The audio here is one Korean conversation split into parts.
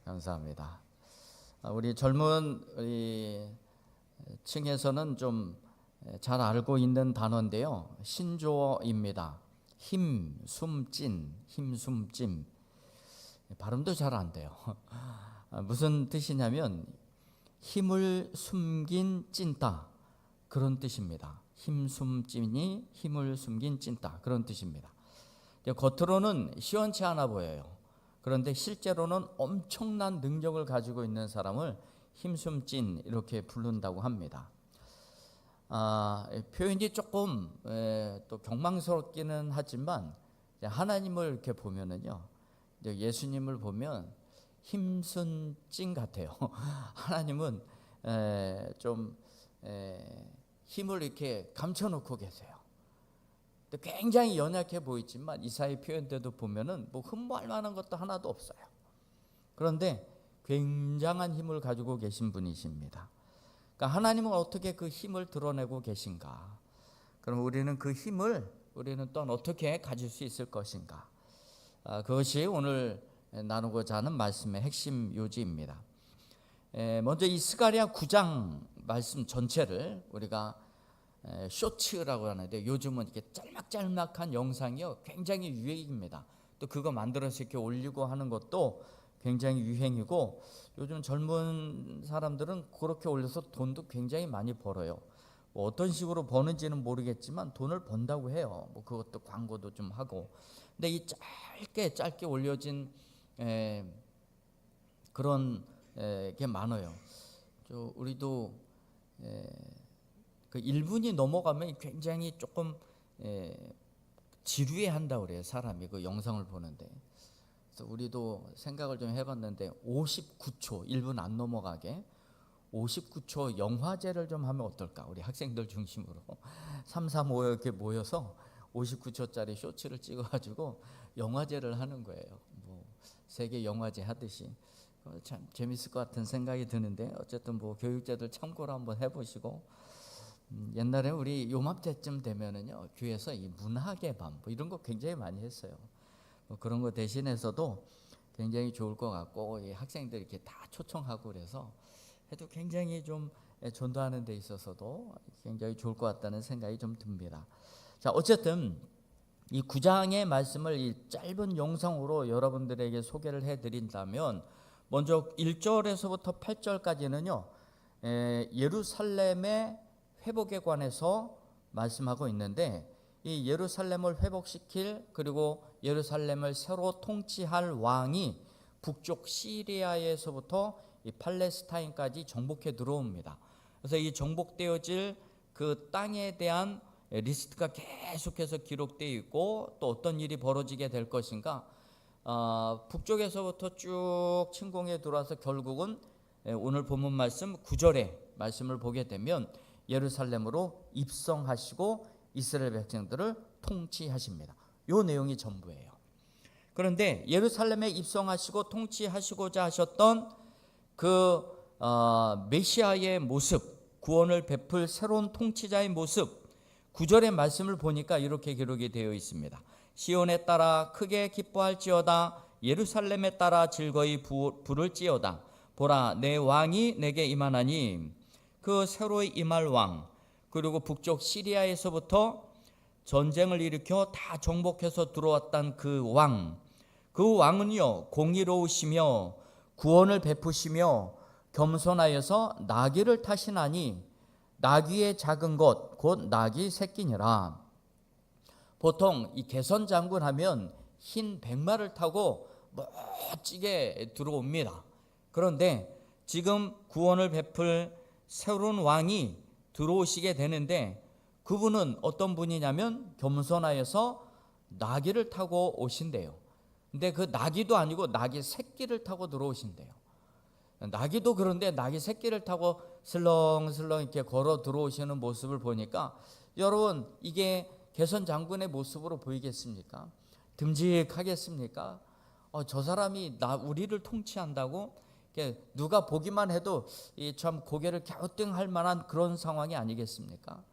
감사합니다. 우리 젊은 층에서는 좀 잘 알고 있는 단어인데요. 신조어입니다. 힘, 숨, 찐, 힘, 숨, 찜. 발음도 잘 안 돼요. 무슨 뜻이냐면 힘을 숨긴 찐따, 그런 뜻입니다. 힘, 숨, 찐이 힘을 숨긴 찐따, 그런 뜻입니다. 겉으로는 시원치 않아 보여요. 그런데 실제로는 엄청난 능력을 가지고 있는 사람을 힘숨찐 이렇게 부른다고 합니다. 표현이 조금 또 경망스럽기는 하지만 하나님을 이렇게 보면은요, 예수님을 보면 힘쓴 찐 같아요. 하나님은 좀 힘을 이렇게 감춰놓고 계세요. 굉장히 연약해 보이지만 이사야 표현 때도 보면은 뭐 흠모할 만한 것도 하나도 없어요. 그런데 굉장한 힘을 가지고 계신 분이십니다. 그러니까 하나님은 어떻게 그 힘을 드러내고 계신가? 그럼 우리는 그 힘을 또한 어떻게 가질 수 있을 것인가? 그것이 오늘 나누고자 하는 말씀의 핵심 요지입니다. 먼저 이 스가랴 9장 말씀 전체를 우리가 쇼츠라고 하는데, 요즘은 이렇게 짤막짤막한 영상이요 굉장히 유행입니다. 또 그거 만들어서 이렇게 올리고 하는 것도 굉장히 유행이고, 요즘 젊은 사람들은 그렇게 올려서 돈도 굉장히 많이 벌어요. 뭐 어떤 식으로 버는지는 모르겠지만 돈을 번다고 해요. 뭐 그것도 광고도 좀 하고. 근데 이 짧게 올려진 그런 게 많아요. 우리도 그 1분이 넘어가면 굉장히 조금 지루해한다고 그래요. 사람이 그 영상을 보는데. 그래서 우리도 생각을 좀 해봤는데 59초, 1분 안 넘어가게 59초 영화제를 좀 하면 어떨까? 우리 학생들 중심으로 3, 4, 5 이렇게 모여서 59초짜리 쇼츠를 찍어가지고 영화제를 하는 거예요. 뭐 세계 영화제 하듯이. 참 재밌을 것 같은 생각이 드는데, 어쨌든 뭐 교육자들 참고로 한번 해보시고, 옛날에 우리 요맘때쯤 되면은요 교회에서 이 문학의 밤 뭐 이런 거 굉장히 많이 했어요. 뭐 그런 거 대신해서도 굉장히 좋을 것 같고, 이 학생들 이렇게 다 초청하고 그래서 해도 굉장히 좀 전도하는 데 있어서도 굉장히 좋을 것 같다는 생각이 좀 듭니다. 자, 어쨌든 이 9장의 말씀을 이 짧은 영상으로 여러분들에게 소개를 해드린다면, 먼저 1절에서부터 8절까지는요 예루살렘의 회복에 관해서 말씀하고 있는데, 이 예루살렘을 회복시킬, 그리고 예루살렘을 새로 통치할 왕이 북쪽 시리아에서부터 이 팔레스타인까지 정복해 들어옵니다. 그래서 이 정복되어질 그 땅에 대한 리스트가 계속해서 기록되어 있고, 또 어떤 일이 벌어지게 될 것인가, 북쪽에서부터 쭉 침공해 들어와서 결국은 오늘 본문 말씀 9절의 말씀을 보게 되면 예루살렘으로 입성하시고 이스라엘 백성들을 통치하십니다. 이 내용이 전부예요. 그런데 예루살렘에 입성하시고 통치하시고자 하셨던 그 메시아의 모습, 구원을 베풀 새로운 통치자의 모습, 9절의 말씀을 보니까 이렇게 기록이 되어 있습니다. 시온에 따라 크게 기뻐할지어다, 예루살렘에 따라 즐거이 부를지어다. 보라, 내 왕이 내게 임하나니, 그 새로이 임할 왕, 그리고 북쪽 시리아에서부터 전쟁을 일으켜 다 정복해서 들어왔던 그 왕, 그 왕은요 공의로우시며 구원을 베푸시며 겸손하여서 나귀를 타시나니, 나귀의 작은 것 곧 나귀 새끼니라. 보통 이 개선 장군 하면 흰 백마를 타고 멋지게 들어옵니다. 그런데 지금 구원을 베풀 새로운 왕이 들어오시게 되는데, 그분은 어떤 분이냐면 겸손하여서 나귀를 타고 오신대요. 근데 그 나귀도 아니고 나귀 새끼를 타고 들어오신대요. 나귀도 그런데 나귀 새끼를 타고 슬렁슬렁 이렇게 걸어 들어오시는 모습을 보니까, 여러분 이게 개선 장군의 모습으로 보이겠습니까? 듬직하겠습니까? 저 사람이 우리를 통치한다고? 누가 보기만 해도 참 고개를 갸우뚱할 만한 그런 상황이 아니겠습니까?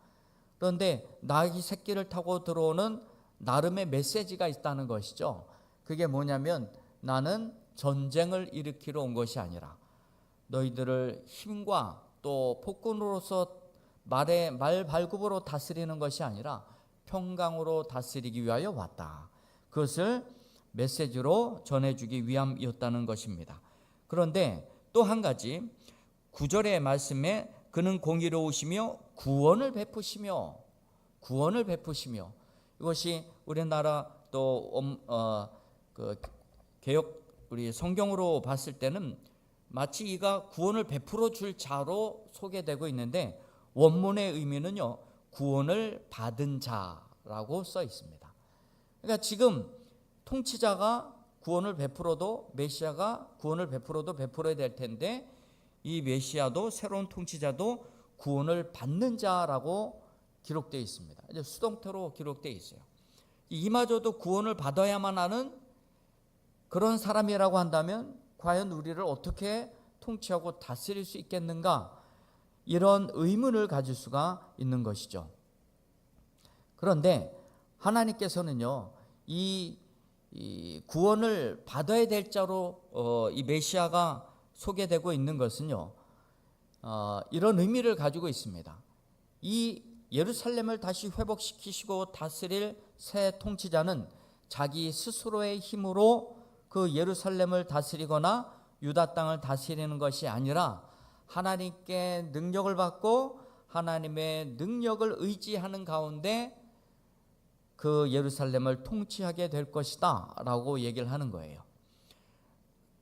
그런데 나귀 새끼를 타고 들어오는 나름의 메시지가 있다는 것이죠. 그게 뭐냐면, 나는 전쟁을 일으키러 온 것이 아니라 너희들을 힘과 또 폭군으로서 말 발굽으로 다스리는 것이 아니라 평강으로 다스리기 위하여 왔다. 그것을 메시지로 전해주기 위함이었다는 것입니다. 그런데 또 한 가지 9절의 말씀에 그는 공의로우시며 구원을 베푸시며 이것이 우리나라 또 개역 우리 성경으로 봤을 때는 마치 이가 구원을 베풀어 줄 자로 소개되고 있는데 원문의 의미는요, 구원을 받은 자라고 써 있습니다. 그러니까 지금 통치자가 구원을 베풀어도, 메시아가 구원을 베풀어도 베풀어야 될 텐데 이 메시아도, 새로운 통치자도 구원을 받는 자라고 기록되어 있습니다. 이제 수동태로 기록되어 있어요. 이마저도 구원을 받아야만 하는 그런 사람이라고 한다면 과연 우리를 어떻게 통치하고 다스릴 수 있겠는가? 이런 의문을 가질 수가 있는 것이죠. 그런데 하나님께서는요, 이 구원을 받아야 될 자로 이 메시아가 소개되고 있는 것은요, 이런 의미를 가지고 있습니다. 이 예루살렘을 다시 회복시키시고 다스릴 새 통치자는 자기 스스로의 힘으로 그 예루살렘을 다스리거나 유다 땅을 다스리는 것이 아니라 하나님께 능력을 받고 하나님의 능력을 의지하는 가운데 그 예루살렘을 통치하게 될 것이다 라고 얘기를 하는 거예요.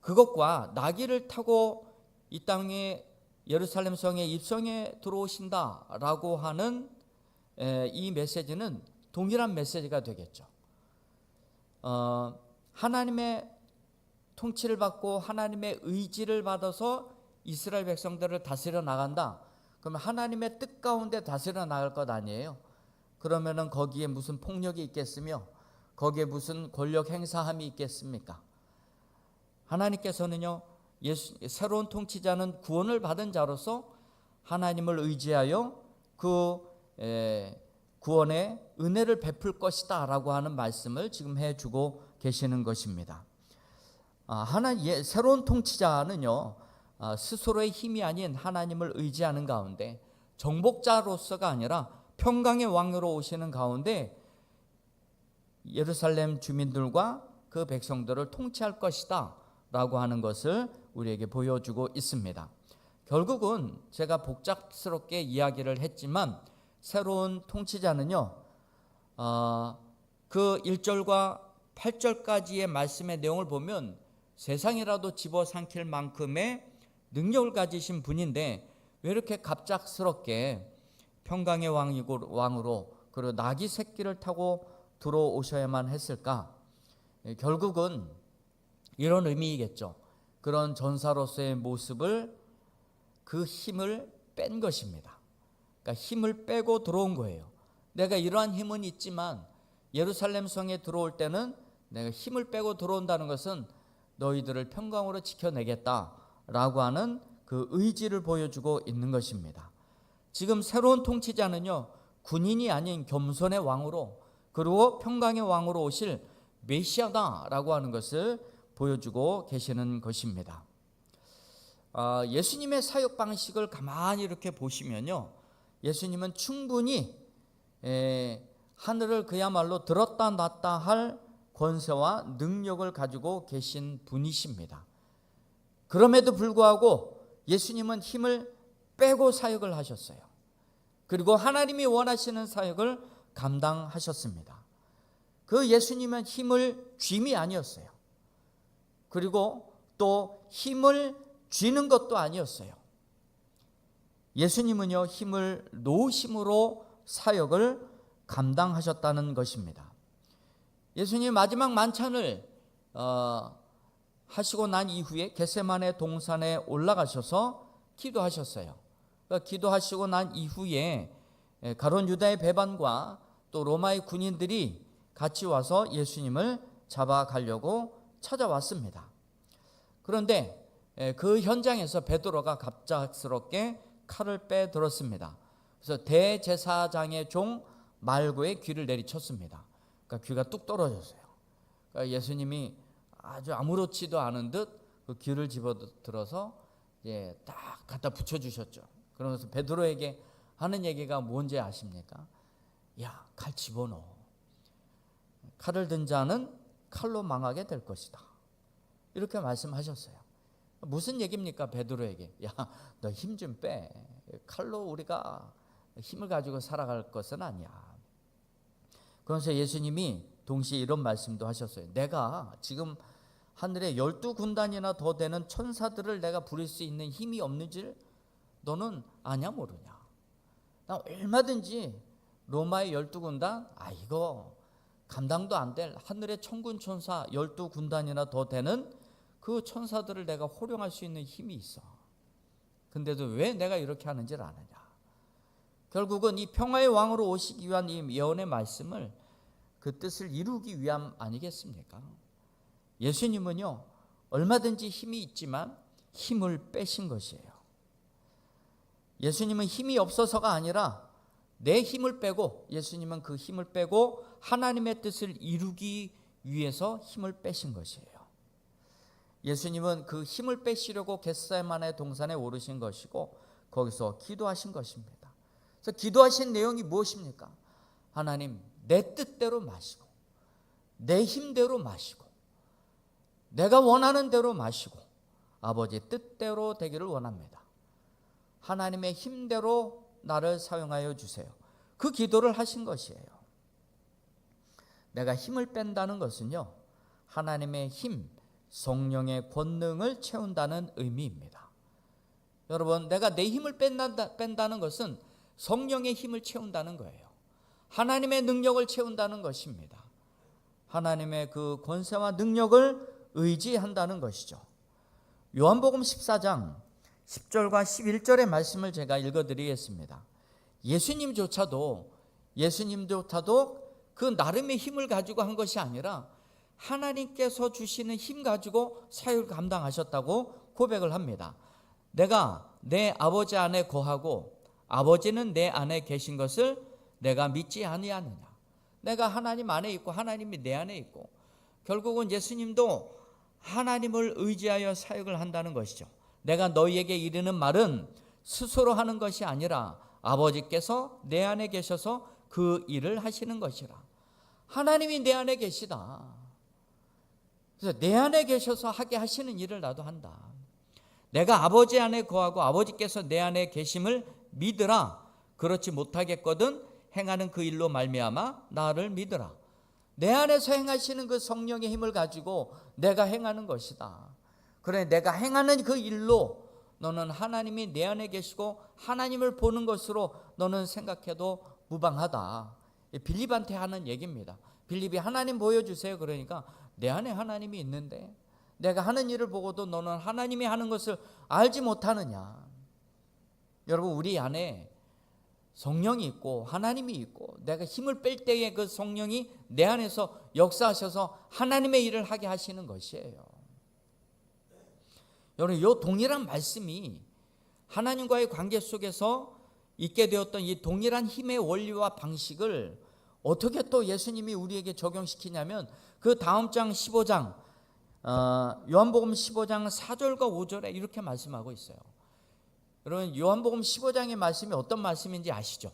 그것과 나귀를 타고 이 땅에 예루살렘 성에 입성해 들어오신다 라고 하는 이 메시지는 동일한 메시지가 되겠죠. 하나님의 통치를 받고 하나님의 의지를 받아서 이스라엘 백성들을 다스려 나간다. 그러면 하나님의 뜻 가운데 다스려 나갈 것 아니에요. 그러면은 거기에 무슨 폭력이 있겠으며 거기에 무슨 권력 행사함이 있겠습니까? 하나님께서는요, 새로운 통치자는 구원을 받은 자로서 하나님을 의지하여 그 구원의 은혜를 베풀 것이다 라고 하는 말씀을 지금 해주고 계시는 것입니다. 새로운 통치자는요, 스스로의 힘이 아닌 하나님을 의지하는 가운데 정복자로서가 아니라 평강의 왕으로 오시는 가운데 예루살렘 주민들과 그 백성들을 통치할 것이다 라고 하는 것을 우리에게 보여주고 있습니다. 결국은 제가 복잡스럽게 이야기를 했지만 새로운 통치자는요, 그 1절과 8절까지의 말씀의 내용을 보면 세상이라도 집어삼킬 만큼의 능력을 가지신 분인데 왜 이렇게 갑작스럽게 평강의 왕으로 그리고 나귀 새끼를 타고 들어오셔야만 했을까? 결국은 이런 의미이겠죠. 그런 전사로서의 모습을, 그 힘을 뺀 것입니다. 그러니까 힘을 빼고 들어온 거예요. 내가 이러한 힘은 있지만 예루살렘 성에 들어올 때는 내가 힘을 빼고 들어온다는 것은 너희들을 평강으로 지켜내겠다라고 하는 그 의지를 보여주고 있는 것입니다. 지금 새로운 통치자는요, 군인이 아닌 겸손의 왕으로 그리고 평강의 왕으로 오실 메시아다라고 하는 것을 보여주고 계시는 것입니다. 예수님의 사역 방식을 가만히 이렇게 보시면요, 예수님은 충분히 하늘을 그야말로 들었다 놨다 할 권세와 능력을 가지고 계신 분이십니다. 그럼에도 불구하고 예수님은 힘을 빼고 사역을 하셨어요. 그리고 하나님이 원하시는 사역을 감당하셨습니다. 그 예수님은 힘을 쥡이 아니었어요. 그리고 또 힘을 쥐는 것도 아니었어요. 예수님은요, 힘을 놓으심으로 사역을 감당하셨다는 것입니다. 예수님 마지막 만찬을 하시고 난 이후에 겟세마네 동산에 올라가셔서 기도하셨어요. 기도하시고 난 이후에 가룟 유다의 배반과 또 로마의 군인들이 같이 와서 예수님을 잡아가려고 찾아왔습니다. 그런데 그 현장에서 베드로가 갑작스럽게 칼을 빼들었습니다. 그래서 대제사장의 종 말고의 귀를 내리쳤습니다. 그러니까 귀가 뚝 떨어졌어요. 그러니까 예수님이 아주 아무렇지도 않은 듯 그 귤을 집어들어서 딱 갖다 붙여주셨죠. 그러면서 베드로에게 하는 얘기가 뭔지 아십니까? 야, 칼 집어넣어. 칼을 든 자는 칼로 망하게 될 것이다. 이렇게 말씀하셨어요. 무슨 얘기입니까? 베드로에게. 야, 너 힘 좀 빼. 칼로 우리가 힘을 가지고 살아갈 것은 아니야. 그러면서 예수님이 동시에 이런 말씀도 하셨어요. 내가 지금 하늘에 12군단이나 더 되는 천사들을 내가 부릴 수 있는 힘이 없는 줄 너는 아냐 모르냐. 나 얼마든지 로마의 12군단 이거 감당도 안 될 하늘의 천군 천사 12군단이나 더 되는 그 천사들을 내가 호령할 수 있는 힘이 있어. 근데도 왜 내가 이렇게 하는지를 아느냐. 결국은 이 평화의 왕으로 오시기 위한 이 예언의 말씀을 그 뜻을 이루기 위함 아니겠습니까? 예수님은요, 얼마든지 힘이 있지만 힘을 빼신 것이에요. 예수님은 힘이 없어서가 아니라 내 힘을 빼고, 예수님은 그 힘을 빼고 하나님의 뜻을 이루기 위해서 힘을 빼신 것이에요. 예수님은 그 힘을 빼시려고 겟세마네 동산에 오르신 것이고 거기서 기도하신 것입니다. 그래서 기도하신 내용이 무엇입니까? 하나님, 내 뜻대로 마시고 내 힘대로 마시고 내가 원하는 대로 마시고 아버지 뜻대로 되기를 원합니다. 하나님의 힘대로 나를 사용하여 주세요. 그 기도를 하신 것이에요. 내가 힘을 뺀다는 것은요, 하나님의 힘, 성령의 권능을 채운다는 의미입니다. 여러분, 내가 내 힘을 뺀다는 것은 성령의 힘을 채운다는 거예요. 하나님의 능력을 채운다는 것입니다. 하나님의 그 권세와 능력을 의지한다는 것이죠. 요한복음 14장 10절과 11절의 말씀을 제가 읽어드리겠습니다. 예수님조차도 그 나름의 힘을 가지고 한 것이 아니라 하나님께서 주시는 힘 가지고 사역을 감당하셨다고 고백을 합니다. 내가 내 아버지 안에 거하고 아버지는 내 안에 계신 것을 내가 믿지 아니하느냐. 내가 하나님 안에 있고 하나님이 내 안에 있고, 결국은 예수님도 하나님을 의지하여 사역을 한다는 것이죠. 내가 너희에게 이르는 말은 스스로 하는 것이 아니라 아버지께서 내 안에 계셔서 그 일을 하시는 것이라. 하나님이 내 안에 계시다. 그래서 내 안에 계셔서 하게 하시는 일을 나도 한다. 내가 아버지 안에 거하고 아버지께서 내 안에 계심을 믿으라. 그렇지 못하겠거든 행하는 그 일로 말미암아 나를 믿으라. 내 안에서 행하시는 그 성령의 힘을 가지고 내가 행하는 것이다. 그래, 내가 행하는 그 일로 너는 하나님이 내 안에 계시고 하나님을 보는 것으로 너는 생각해도 무방하다. 빌립한테 하는 얘기입니다. 빌립이 하나님 보여주세요. 그러니까 내 안에 하나님이 있는데 내가 하는 일을 보고도 너는 하나님이 하는 것을 알지 못하느냐. 여러분, 우리 안에 성령이 있고 하나님이 있고 내가 힘을 뺄 때에 그 성령이 내 안에서 역사하셔서 하나님의 일을 하게 하시는 것이에요. 여러분, 이 동일한 말씀이 하나님과의 관계 속에서 있게 되었던 이 동일한 힘의 원리와 방식을 어떻게 또 예수님이 우리에게 적용시키냐면 그 다음 장 15장 요한복음 15장 4절과 5절에 이렇게 말씀하고 있어요. 여러분, 요한복음 15장의 말씀이 어떤 말씀인지 아시죠?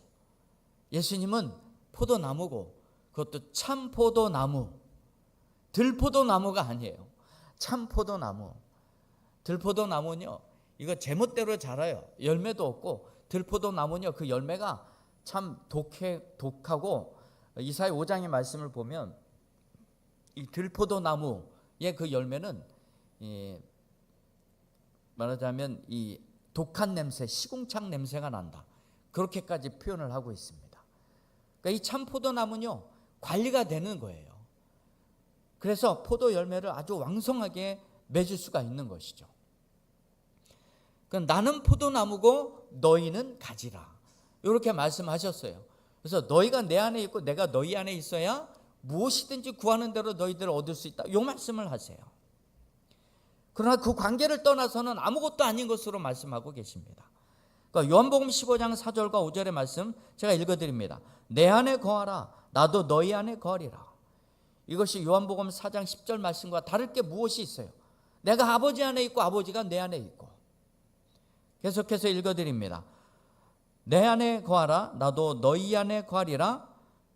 예수님은 포도나무고 그것도 참 포도나무, 들포도나무가 아니에요. 참 포도나무. 들포도나무는요, 이거 제멋대로 자라요. 열매도 없고, 들포도나무는요, 그 열매가 참 독하고, 이사야 5장의 말씀을 보면 이 들포도나무의 그 열매는 말하자면 이 독한 냄새, 시궁창 냄새가 난다. 그렇게까지 표현을 하고 있습니다. 그러니까 이 참 포도나무는요, 관리가 되는 거예요. 그래서 포도 열매를 아주 왕성하게 맺을 수가 있는 것이죠. 그러니까 나는 포도나무고 너희는 가지라. 이렇게 말씀하셨어요. 그래서 너희가 내 안에 있고 내가 너희 안에 있어야 무엇이든지 구하는 대로 너희들을 얻을 수 있다. 이 말씀을 하세요. 그러나 그 관계를 떠나서는 아무것도 아닌 것으로 말씀하고 계십니다. 그러니까 요한복음 15장 4절과 5절의 말씀 제가 읽어드립니다. 내 안에 거하라. 나도 너희 안에 거하리라. 이것이 요한복음 4장 10절 말씀과 다를 게 무엇이 있어요? 내가 아버지 안에 있고 아버지가 내 안에 있고. 계속해서 읽어드립니다. 내 안에 거하라 나도 너희 안에 거하리라.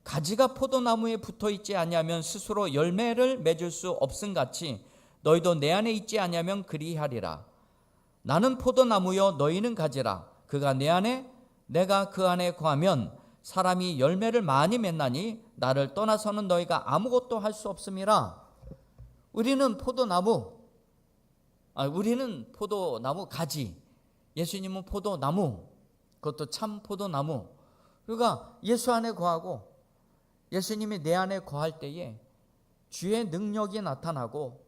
가지가 포도나무에 붙어있지 아니하면 스스로 열매를 맺을 수 없음같이 너희도 내 안에 있지 아니하면 그리하리라. 나는 포도나무요 너희는 가지라. 그가 내 안에 내가 그 안에 거하면 사람이 열매를 많이 맺나니 나를 떠나서는 너희가 아무것도 할 수 없음이라. 우리는 포도나무 가지, 예수님은 포도나무, 그것도 참 포도나무. 그러니까 예수 안에 거하고 예수님이 내 안에 거할 때에 주의 능력이 나타나고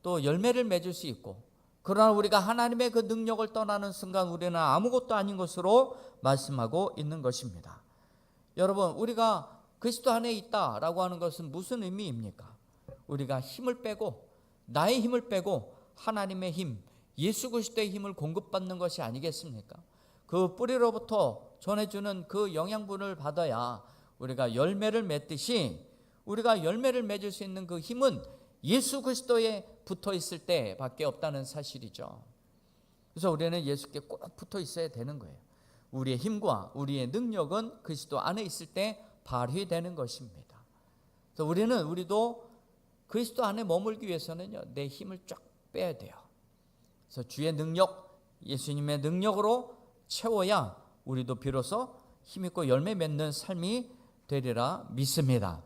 또 열매를 맺을 수 있고, 그러나 우리가 하나님의 그 능력을 떠나는 순간 우리는 아무것도 아닌 것으로 말씀하고 있는 것입니다. 여러분, 우리가 그리스도 안에 있다라고 하는 것은 무슨 의미입니까? 우리가 힘을 빼고, 나의 힘을 빼고 하나님의 힘, 예수 그리스도의 힘을 공급받는 것이 아니겠습니까? 그 뿌리로부터 전해주는 그 영양분을 받아야 우리가 열매를 맺듯이, 우리가 열매를 맺을 수 있는 그 힘은 예수 그리스도에 붙어 있을 때밖에 없다는 사실이죠. 그래서 우리는 예수께 꼭 붙어 있어야 되는 거예요. 우리의 힘과 우리의 능력은 그리스도 안에 있을 때 발휘되는 것입니다. 그래서 우리도 그리스도 안에 머물기 위해서는요, 내 힘을 쫙 빼야 돼요. 그래서 주의 능력, 예수님의 능력으로 채워야 우리도 비로소 힘있고 열매 맺는 삶이 되리라 믿습니다.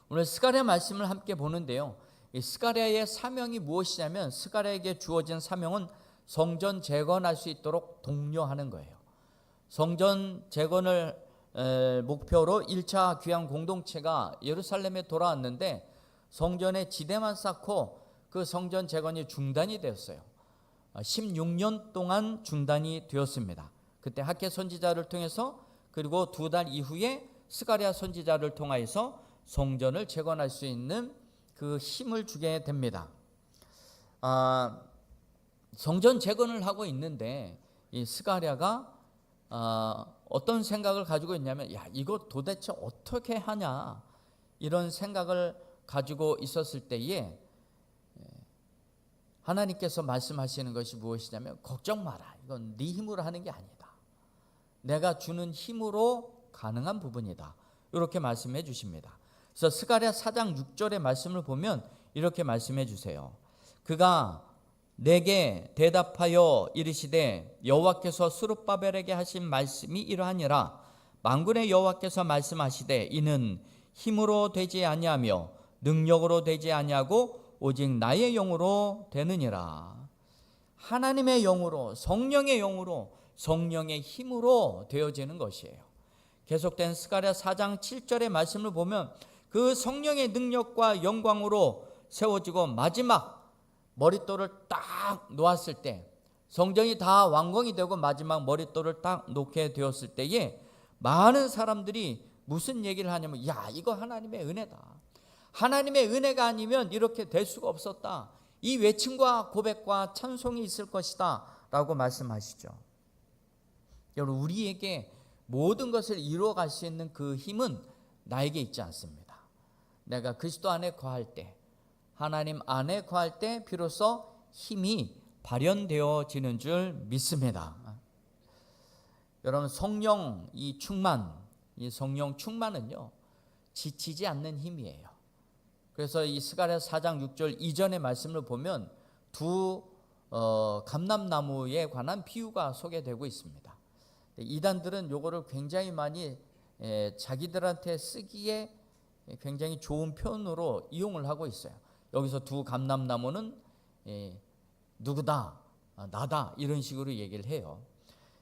오늘 스가랴 말씀을 함께 보는데요, 이 스가랴의 사명이 무엇이냐면, 스가랴에게 주어진 사명은 성전 재건할 수 있도록 독려하는 거예요. 성전 재건을 목표로 1차 귀환 공동체가 예루살렘에 돌아왔는데 성전에 지대만 쌓고 그 성전 재건이 중단이 되었어요. 16년 동안 중단이 되었습니다. 그때 학개 선지자를 통해서, 그리고 2달 이후에 스가랴 선지자를 통하여서 성전을 재건할 수 있는 그 힘을 주게 됩니다. 성전 재건을 하고 있는데 이 스가랴가 어떤 생각을 가지고 있냐면, 야, 이거 도대체 어떻게 하냐, 이런 생각을 가지고 있었을 때에 하나님께서 말씀하시는 것이 무엇이냐면, 걱정 마라, 이건 네 힘으로 하는 게 아니다, 내가 주는 힘으로 가능한 부분이다, 이렇게 말씀해 주십니다. 그래서 스가랴 4장 6절의 말씀을 보면 이렇게 말씀해 주세요. 그가 내게 대답하여 이르시되 여호와께서 스룹바벨에게 하신 말씀이 이러하니라. 만군의 여호와께서 말씀하시되 이는 힘으로 되지 아니하며 능력으로 되지 아니하고 오직 나의 영으로 되느니라. 하나님의 영으로, 성령의 영으로, 성령의 힘으로 되어지는 것이에요. 계속된 스가랴 4장 7절의 말씀을 보면 그 성령의 능력과 영광으로 세워지고 마지막 머릿돌을 딱 놓았을 때, 성전이 다 완공이 되고 마지막 머릿돌을 딱 놓게 되었을 때에 많은 사람들이 무슨 얘기를 하냐면, 야, 이거 하나님의 은혜다, 하나님의 은혜가 아니면 이렇게 될 수가 없었다, 이 외침과 고백과 찬송이 있을 것이다 라고 말씀하시죠. 여러분, 우리에게 모든 것을 이루어갈 수 있는 그 힘은 나에게 있지 않습니다. 내가 그리스도 안에 거할 때, 하나님 안에 거할 때 비로소 힘이 발현되어지는 줄 믿습니다. 여러분, 성령 충만은요, 지치지 않는 힘이에요. 그래서 이 스가랴 4장 6절 이전의 말씀을 보면 두 감람나무에 관한 비유가 소개되고 있습니다. 이단들은 요거를 굉장히 많이 자기들한테 쓰기에 굉장히 좋은 표현으로 이용을 하고 있어요. 여기서 두 감람나무는 누구다, 나다, 이런 식으로 얘기를 해요.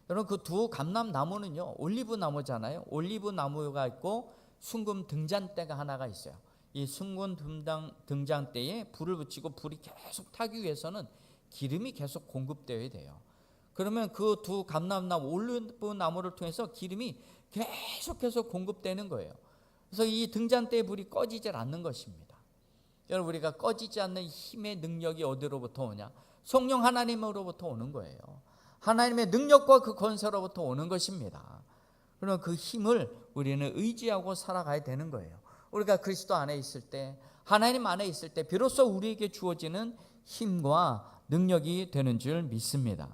여러분, 그 두 감람나무는요, 올리브 나무잖아요. 올리브 나무가 있고 순금 등잔대가 하나가 있어요. 이 순금 등잔대에 불을 붙이고 불이 계속 타기 위해서는 기름이 계속 공급되어야 돼요. 그러면 그 두 감람나무, 올리브 나무를 통해서 기름이 계속해서 공급되는 거예요. 그래서 이 등잔대의 불이 꺼지질 않는 것입니다. 여러분, 우리가 꺼지지 않는 힘의 능력이 어디로부터 오냐? 성령 하나님으로부터 오는 거예요. 하나님의 능력과 그 권세로부터 오는 것입니다. 그러면 그 힘을 우리는 의지하고 살아가야 되는 거예요. 우리가 그리스도 안에 있을 때, 하나님 안에 있을 때 비로소 우리에게 주어지는 힘과 능력이 되는 줄 믿습니다.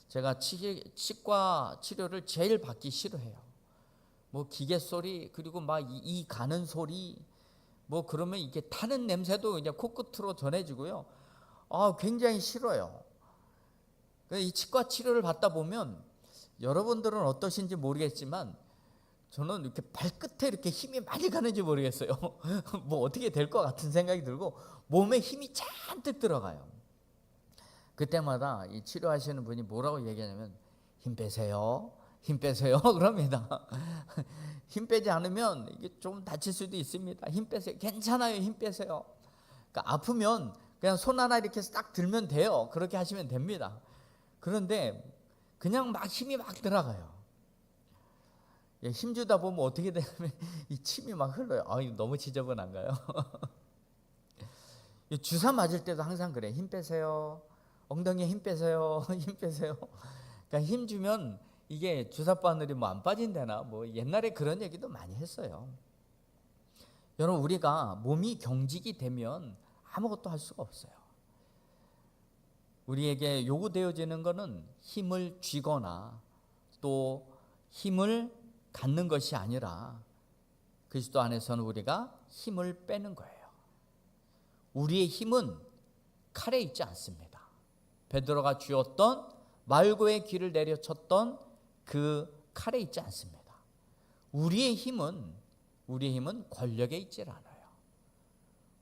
제가 치과 치료를 제일 받기 싫어해요. 뭐 기계 소리, 그리고 막 이 가는 소리, 뭐 그러면 이게 타는 냄새도 그냥 코끝으로 전해지고요. 굉장히 싫어요. 이 치과 치료를 받다 보면 여러분들은 어떠신지 모르겠지만 저는 이렇게 발끝에 이렇게 힘이 많이 가는지 모르겠어요. 뭐 어떻게 될 것 같은 생각이 들고 몸에 힘이 잔뜩 들어가요. 그때마다 이 치료하시는 분이 뭐라고 얘기하냐면 힘 빼세요. 힘 빼세요. 그럽니다. 힘 빼지 않으면 이게 좀 다칠 수도 있습니다. 힘 빼세요. 괜찮아요. 힘 빼세요. 그러니까 아프면 그냥 손 하나 이렇게 딱 들면 돼요. 그렇게 하시면 됩니다. 그런데 그냥 막 힘이 막 들어가요. 힘 주다 보면 어떻게 되냐면 이 침이 막 흘러요. 이거 너무 지저분한가요? 주사 맞을 때도 항상 그래. 힘 빼세요. 엉덩이에 힘 빼세요. 힘 빼세요. 그러니까 힘 주면 이게 주사 바늘이 뭐 안 빠진다나 뭐 옛날에 그런 얘기도 많이 했어요. 여러분, 우리가 몸이 경직이 되면 아무것도 할 수가 없어요. 우리에게 요구되어지는 것은 힘을 쥐거나 또 힘을 갖는 것이 아니라 그리스도 안에서는 우리가 힘을 빼는 거예요. 우리의 힘은 칼에 있지 않습니다. 베드로가 쥐었던 말고의 귀를 내려쳤던 그 칼에 있지 않습니다. 우리의 힘은 권력에 있지 않아요.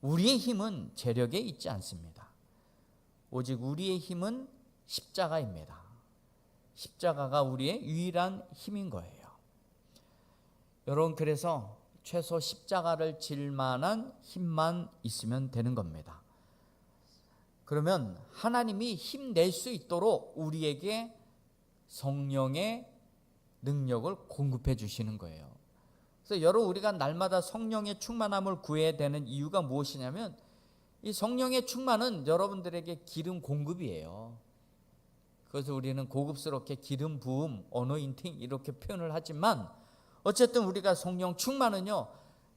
우리의 힘은 재력에 있지 않습니다. 오직 우리의 힘은 십자가입니다. 십자가가 우리의 유일한 힘인 거예요. 여러분, 그래서 최소 십자가를 질 만한 힘만 있으면 되는 겁니다. 그러면 하나님이 힘낼 수 있도록 우리에게 성령의 능력을 공급해 주시는 거예요. 그래서 여러분, 우리가 날마다 성령의 충만함을 구해야 되는 이유가 무엇이냐면 이 성령의 충만은 여러분들에게 기름 공급이에요. 그래서 우리는 고급스럽게 기름 부음, 어노인팅 이렇게 표현을 하지만 어쨌든 우리가 성령 충만은요,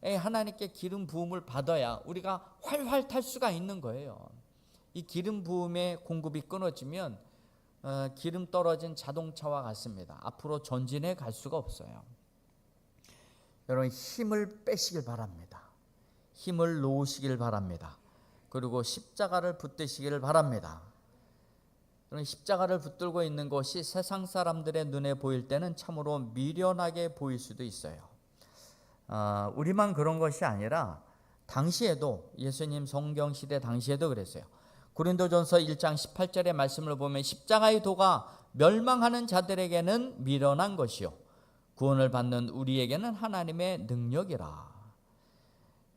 하나님께 기름 부음을 받아야 우리가 활활 탈 수가 있는 거예요. 이 기름 부음의 공급이 끊어지면 기름 떨어진 자동차와 같습니다. 앞으로 전진해 갈 수가 없어요. 여러분, 힘을 빼시길 바랍니다. 힘을 놓으시길 바랍니다. 그리고 십자가를 붙드시기를 바랍니다. 십자가를 붙들고 있는 것이 세상 사람들의 눈에 보일 때는 참으로 미련하게 보일 수도 있어요. 우리만 그런 것이 아니라 당시에도, 예수님 성경시대 당시에도 그랬어요. 고린도전서 1장 18절의 말씀을 보면 십자가의 도가 멸망하는 자들에게는 미련한 것이요 구원을 받는 우리에게는 하나님의 능력이라.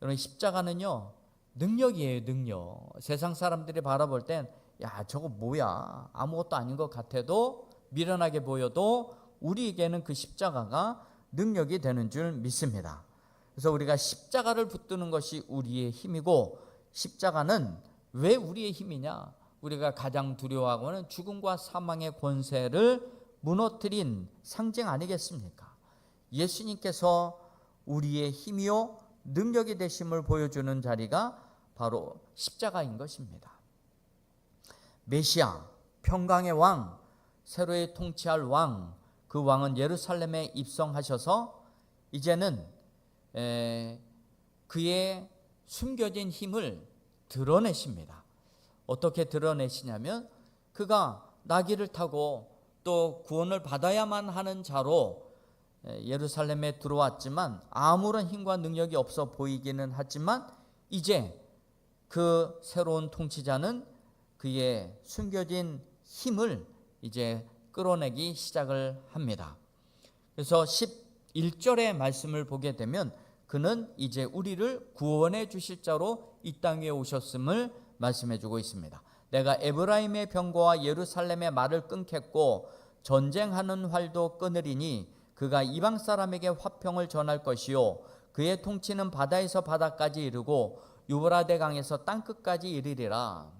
여러분, 십자가는요 능력이에요. 능력. 세상 사람들이 바라볼 땐 야, 저거 뭐야, 아무것도 아닌 것 같아도, 미련하게 보여도 우리에게는 그 십자가가 능력이 되는 줄 믿습니다. 그래서 우리가 십자가를 붙드는 것이 우리의 힘이고, 십자가는 왜 우리의 힘이냐? 우리가 가장 두려워하고는 죽음과 사망의 권세를 무너뜨린 상징 아니겠습니까? 예수님께서 우리의 힘이요 능력이 되심을 보여주는 자리가 바로 십자가인 것입니다. 메시아, 평강의 왕, 새로이 통치할 왕, 그 왕은 예루살렘에 입성하셔서 이제는 그의 숨겨진 힘을 드러내십니다. 어떻게 드러내시냐면 그가 나귀를 타고 또 구원을 받아야만 하는 자로 예루살렘에 들어왔지만 아무런 힘과 능력이 없어 보이기는 하지만 이제 그 새로운 통치자는 그의 숨겨진 힘을 이제 끌어내기 시작을 합니다. 그래서 11절의 말씀을 보게 되면 그는 이제 우리를 구원해 주실 자로 이 땅에 오셨음을 말씀해 주고 있습니다. 내가 에브라임의 병거와 예루살렘의 말을 끊겠고 전쟁하는 활도 끊으리니 그가 이방 사람에게 화평을 전할 것이요 그의 통치는 바다에서 바다까지 이르고 유브라데 강에서 땅끝까지 이르리라.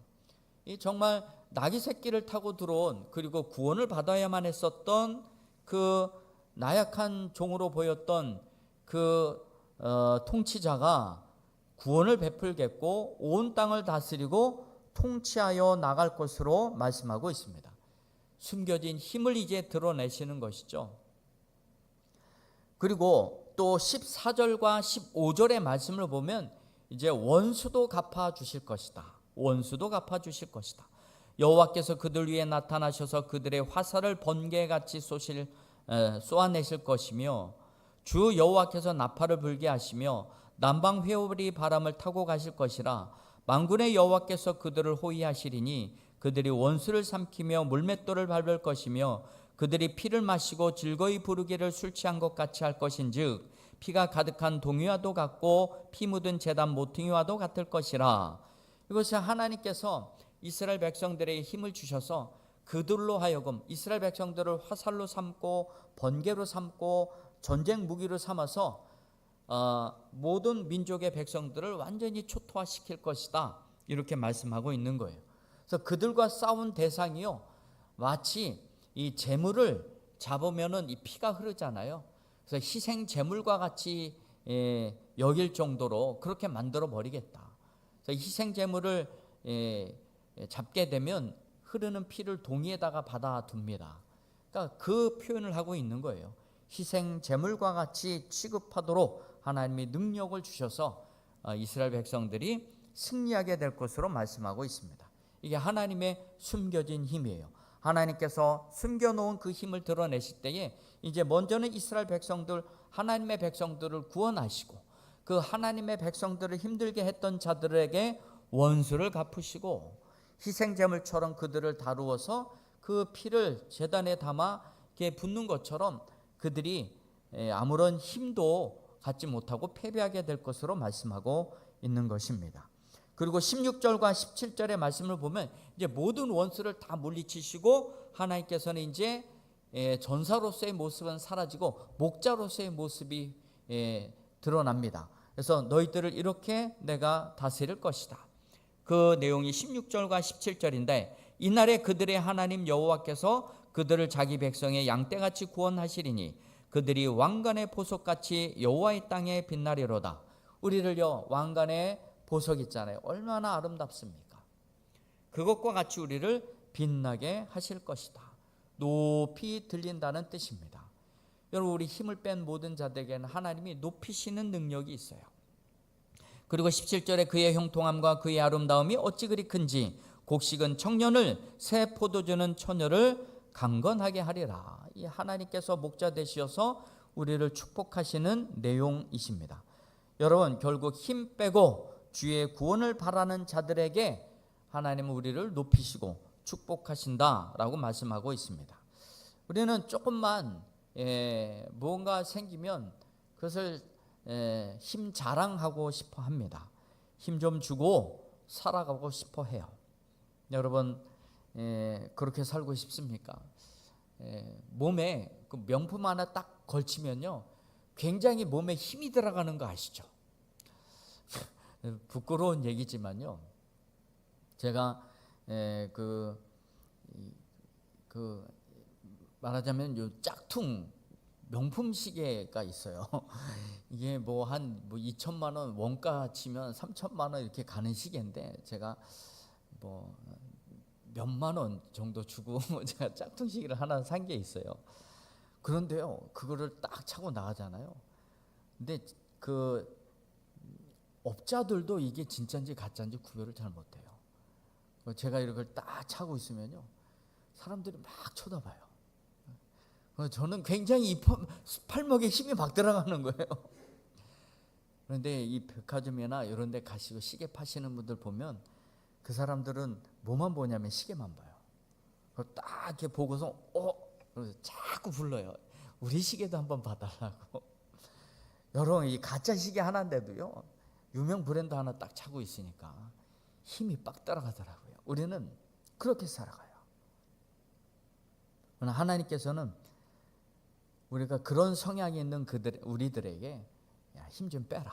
이 정말 나귀 새끼를 타고 들어온, 그리고 구원을 받아야만 했었던 그 나약한 종으로 보였던 그 통치자가 구원을 베풀겠고 온 땅을 다스리고 통치하여 나갈 것으로 말씀하고 있습니다. 숨겨진 힘을 이제 드러내시는 것이죠. 그리고 또 14절과 15절의 말씀을 보면 이제 원수도 갚아 주실 것이다. 원수도 갚아 주실 것이다. 여호와께서 그들 위에 나타나셔서 그들의 화살을 번개같이 쏘아내실 것이며 주 여호와께서 나팔을 불게 하시며 남방 회오리 바람을 타고 가실 것이라. 만군의 여호와께서 그들을 호위하시리니 그들이 원수를 삼키며 물맷돌을 밟을 것이며 그들이 피를 마시고 즐거이 부르기를 술 취한 것 같이 할 것인즉 피가 가득한 동이와도 같고 피 묻은 제단 모퉁이와도 같을 것이라. 이것이 하나님께서 이스라엘 백성들에게 힘을 주셔서 그들로 하여금 이스라엘 백성들을 화살로 삼고 번개로 삼고 전쟁 무기로 삼아서 모든 민족의 백성들을 완전히 초토화시킬 것이다, 이렇게 말씀하고 있는 거예요. 그래서 그들과 싸운 대상이요, 마치 이 재물을 잡으면은 이 피가 흐르잖아요. 그래서 희생 재물과 같이 여길 정도로 그렇게 만들어 버리겠다. 그래서 희생 재물을 잡게 되면 흐르는 피를 동이에다가 받아둡니다. 그러니까 그 표현을 하고 있는 거예요. 희생 제물과 같이 취급하도록 하나님이 능력을 주셔서 이스라엘 백성들이 승리하게 될 것으로 말씀하고 있습니다. 이게 하나님의 숨겨진 힘이에요. 하나님께서 숨겨놓은 그 힘을 드러내실 때에 이제 먼저는 이스라엘 백성들, 하나님의 백성들을 구원하시고 그 하나님의 백성들을 힘들게 했던 자들에게 원수를 갚으시고 희생제물처럼 그들을 다루어서 그 피를 제단에 담아 이렇게 붓는 것처럼 그들이 아무런 힘도 갖지 못하고 패배하게 될 것으로 말씀하고 있는 것입니다. 그리고 16절과 17절의 말씀을 보면 이제 모든 원수를 다 물리치시고 하나님께서는 이제 전사로서의 모습은 사라지고 목자로서의 모습이 드러납니다. 그래서 너희들을 이렇게 내가 다스릴 것이다. 그 내용이 16절과 17절인데 이날에 그들의 하나님 여호와께서 그들을 자기 백성의 양떼같이 구원하시리니 그들이 왕관의 보석같이 여호와의 땅에 빛나리로다. 우리를요, 왕관의 보석 있잖아요. 얼마나 아름답습니까? 그것과 같이 우리를 빛나게 하실 것이다. 높이 들린다는 뜻입니다. 여러분, 우리 힘을 뺀 모든 자들에게는 하나님이 높이시는 능력이 있어요. 그리고 17절에 그의 형통함과 그의 아름다움이 어찌 그리 큰지 곡식은 청년을 새 포도주는 처녀를 강건하게 하리라. 이 하나님께서 목자 되시어서 우리를 축복하시는 내용이십니다. 여러분, 결국 힘 빼고 주의 구원을 바라는 자들에게 하나님은 우리를 높이시고 축복하신다라고 말씀하고 있습니다. 우리는 조금만 무언가 생기면 그것을 힘 자랑하고 싶어 합니다. 힘 좀 주고 살아가고 싶어 해요. 여러분, 그렇게 살고 싶습니까? 몸에 그 명품 하나 딱 걸치면요, 굉장히 몸에 힘이 들어가는 거 아시죠? 부끄러운 얘기지만요, 제가 말하자면 요 짝퉁 명품 시계가 있어요. 이게 뭐 한 2천만 원 원가 치면 3천만 원 이렇게 가는 시계인데 제가 뭐 몇만 원 정도 주고 제가 짝퉁 시계를 하나 산 게 있어요. 그런데요, 그거를 딱 차고 나가잖아요. 근데 그 업자들도 이게 진짜인지 가짜인지 구별을 잘 못해요. 제가 이걸 딱 차고 있으면요, 사람들이 막 쳐다봐요. 저는 굉장히 이 팔목에 힘이 막 들어가는 거예요. 그런데 이 백화점이나 이런 데 가시고 시계 파시는 분들 보면 그 사람들은 뭐만 보냐면 시계만 봐요. 그걸 딱 이렇게 보고서 그래서 자꾸 불러요. 우리 시계도 한번 봐달라고. 여러분, 이 가짜 시계 하나인데도요, 유명 브랜드 하나 딱 차고 있으니까 힘이 빡 따라가더라고요. 우리는 그렇게 살아가요. 그러나 하나님께서는 우리가 그런 성향이 있는 우리들에게 힘 좀 빼라.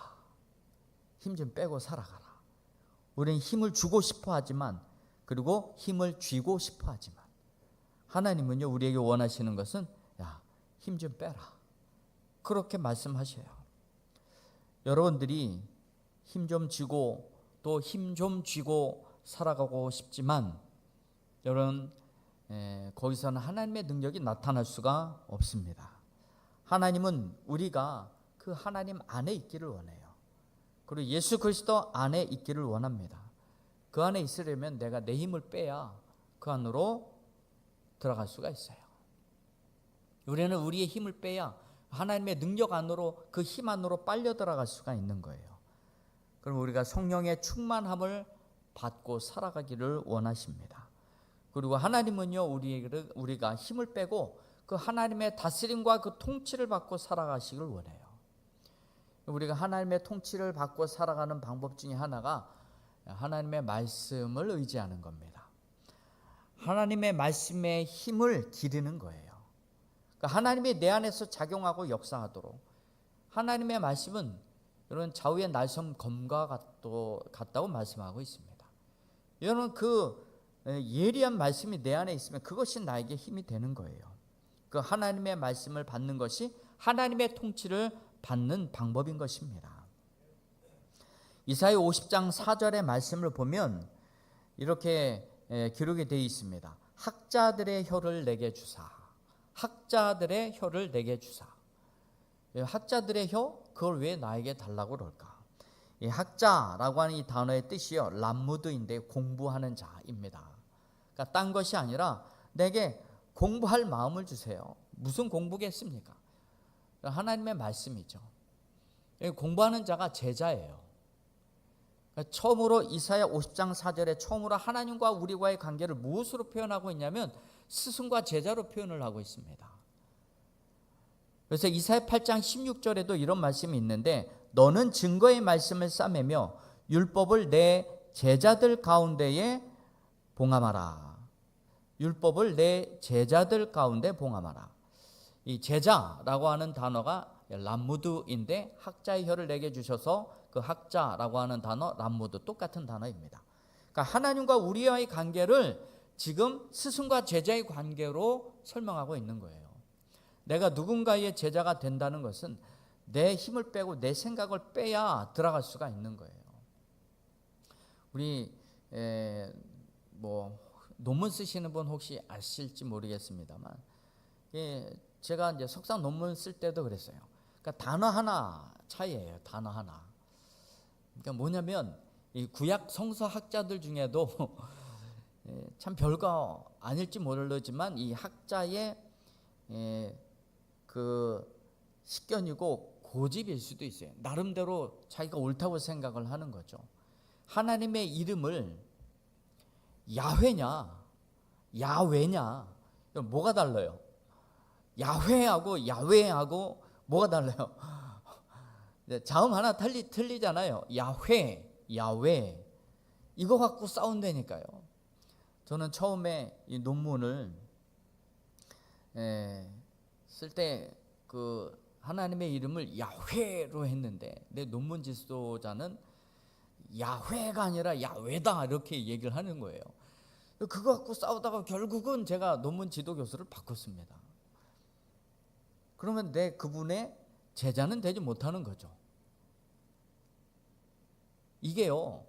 힘 좀 빼고 살아가라. 우리는 힘을 주고 싶어 하지만, 그리고 힘을 쥐고 싶어 하지만, 하나님은요, 우리에게 원하시는 것은 힘 좀 빼라. 그렇게 말씀하셔요. 여러분들이 힘 좀 쥐고 또 힘 좀 쥐고 살아가고 싶지만 여러분 거기서는 하나님의 능력이 나타날 수가 없습니다. 하나님은 우리가 그 하나님 안에 있기를 원해요. 그리고 예수 그리스도 안에 있기를 원합니다. 그 안에 있으려면 내가 내 힘을 빼야 그 안으로 들어갈 수가 있어요. 우리는 우리의 힘을 빼야 하나님의 능력 안으로, 그 힘 안으로 빨려 들어갈 수가 있는 거예요. 그럼 우리가 성령의 충만함을 받고 살아가기를 원하십니다. 그리고 하나님은요, 우리가 힘을 빼고 그 하나님의 다스림과 그 통치를 받고 살아가시길 원해요. 우리가 하나님의 통치를 받고 살아가는 방법 중에 하나가 하나님의 말씀을 의지하는 겁니다. 하나님의 말씀의 힘을 기르는 거예요. 그러니까 하나님이 내 안에서 작용하고 역사하도록, 하나님의 말씀은 여러분 좌우의 날섬 검과 같다고 말씀하고 있습니다. 여러분 그 예리한 말씀이 내 안에 있으면 그것이 나에게 힘이 되는 거예요. 그 하나님의 말씀을 받는 것이 하나님의 통치를 받는 방법인 것입니다. 이사야 50장 4절의 말씀을 보면 이렇게 기록이 되어 있습니다. 학자들의 혀를 내게 주사. 학자들의 혀를 내게 주사. 학자들의 혀, 그걸 왜 나에게 달라고 그럴까? 이 학자라고 하는 이 단어의 뜻이요, 람무드인데 공부하는 자입니다. 그러니까 딴 것이 아니라 내게 공부할 마음을 주세요. 무슨 공부겠습니까? 하나님의 말씀이죠. 공부하는 자가 제자예요. 처음으로 이사야 50장 4절에 처음으로 하나님과 우리와의 관계를 무엇으로 표현하고 있냐면 스승과 제자로 표현을 하고 있습니다. 그래서 이사야 8장 16절에도 이런 말씀이 있는데, 너는 증거의 말씀을 싸매며 율법을 내 제자들 가운데에 봉함하라. 율법을 내 제자들 가운데 봉함하라. 이 제자라고 하는 단어가 람무드인데 학자의 혀를 내게 주셔서 그 학자라고 하는 단어 람무드 똑같은 단어입니다. 그러니까 하나님과 우리와의 관계를 지금 스승과 제자의 관계로 설명하고 있는 거예요. 내가 누군가의 제자가 된다는 것은 내 힘을 빼고 내 생각을 빼야 들어갈 수가 있는 거예요. 우리 논문 쓰시는 분 혹시 아실지 모르겠습니다만, 제가 이제 석사 논문 쓸 때도 그랬어요. 그러니까 단어 하나 차이예요. 단어 하나. 그러니까 뭐냐면 이 구약 성서 학자들 중에도 참 별거 아닐지 모르지만 이 학자의 그 식견이고 고집일 수도 있어요. 나름대로 자기가 옳다고 생각을 하는 거죠. 하나님의 이름을 야훼냐 야훼냐 뭐가 달라요? 야훼하고 야훼하고 뭐가 달라요? 자음 하나 틀리잖아요. 야훼 야훼 이거 갖고 싸운다니까요. 저는 처음에 이 논문을 쓸 때 그 하나님의 이름을 야훼로 했는데 내 논문 지도자는 야훼가 아니라 야훼다 이렇게 얘기를 하는 거예요. 그거 갖고 싸우다가 결국은 제가 논문 지도 교수를 바꿨습니다. 그러면 내 그분의 제자는 되지 못하는 거죠. 이게요,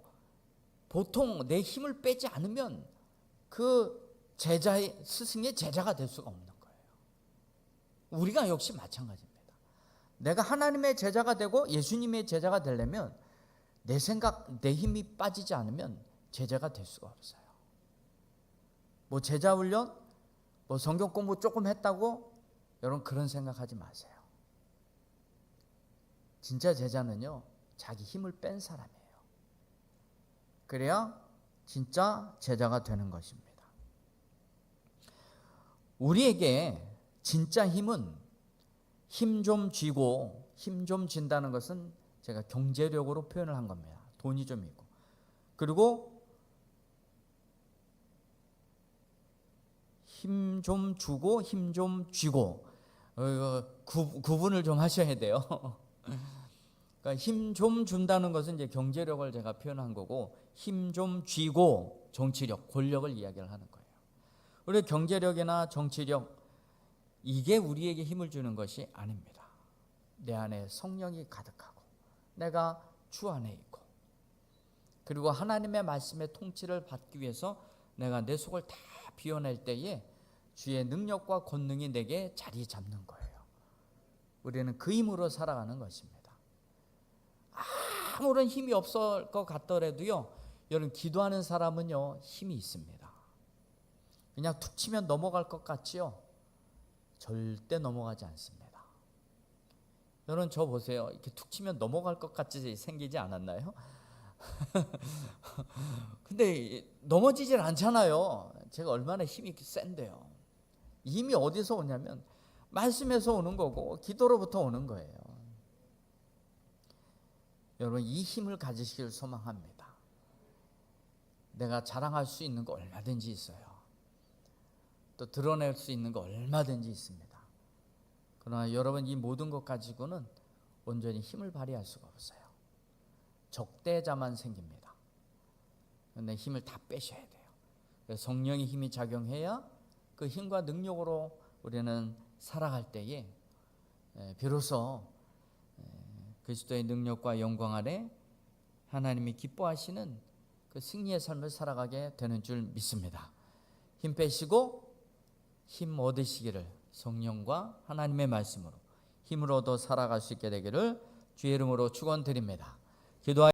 보통 내 힘을 빼지 않으면 그 제자의 스승의 제자가 될 수가 없는 거예요. 우리가 역시 마찬가지입니다. 내가 하나님의 제자가 되고 예수님의 제자가 되려면 내 생각, 내 힘이 빠지지 않으면 제자가 될 수가 없어요. 뭐 제자 훈련, 뭐 성경 공부 조금 했다고 여러분 그런 생각하지 마세요. 진짜 제자는요, 자기 힘을 뺀 사람이에요. 그래야 진짜 제자가 되는 것입니다. 우리에게 진짜 힘은 힘 좀 쥐고 힘 좀 쥔다는 것은 제가 경제력으로 표현을 한 겁니다. 돈이 좀 있고, 그리고 힘 좀 주고 힘 좀 쥐고 구분을 좀 하셔야 돼요. 그러니까 힘 좀 준다는 것은 이제 경제력을 제가 표현한 거고, 힘 좀 쥐고 정치력, 권력을 이야기를 하는 거예요. 우리 경제력이나 정치력, 이게 우리에게 힘을 주는 것이 아닙니다. 내 안에 성령이 가득하고 내가 주 안에 있고, 그리고 하나님의 말씀의 통치를 받기 위해서 내가 내 속을 다 비워낼 때에 주의 능력과 권능이 내게 자리 잡는 거예요. 우리는 그 힘으로 살아가는 것입니다. 아무런 힘이 없을 것 같더라도요, 여러분 기도하는 사람은요 힘이 있습니다. 그냥 툭 치면 넘어갈 것 같지요? 절대 넘어가지 않습니다. 여러분 저 보세요. 이렇게 툭 치면 넘어갈 것 같이 생기지 않았나요? 근데 넘어지질 않잖아요. 제가 얼마나 힘이 센데요. 이 힘이 어디서 오냐면 말씀에서 오는 거고 기도로부터 오는 거예요. 여러분 이 힘을 가지시길 소망합니다. 내가 자랑할 수 있는 거 얼마든지 있어요. 또 드러낼 수 있는 거 얼마든지 있습니다. 그러나 여러분 이 모든 것 가지고는 온전히 힘을 발휘할 수가 없어요. 적대자만 생깁니다. 그런데 힘을 다 빼셔야 돼요. 성령의 힘이 작용해야 그 힘과 능력으로 우리는 살아갈 때에 비로소 그리스도의 능력과 영광 아래 하나님이 기뻐하시는 그 승리의 삶을 살아가게 되는 줄 믿습니다. 힘 빼시고 힘 얻으시기를 성령과 하나님의 말씀으로 힘을 얻어 살아갈 수 있게 되기를 주의 이름으로 축원드립니다. 기도하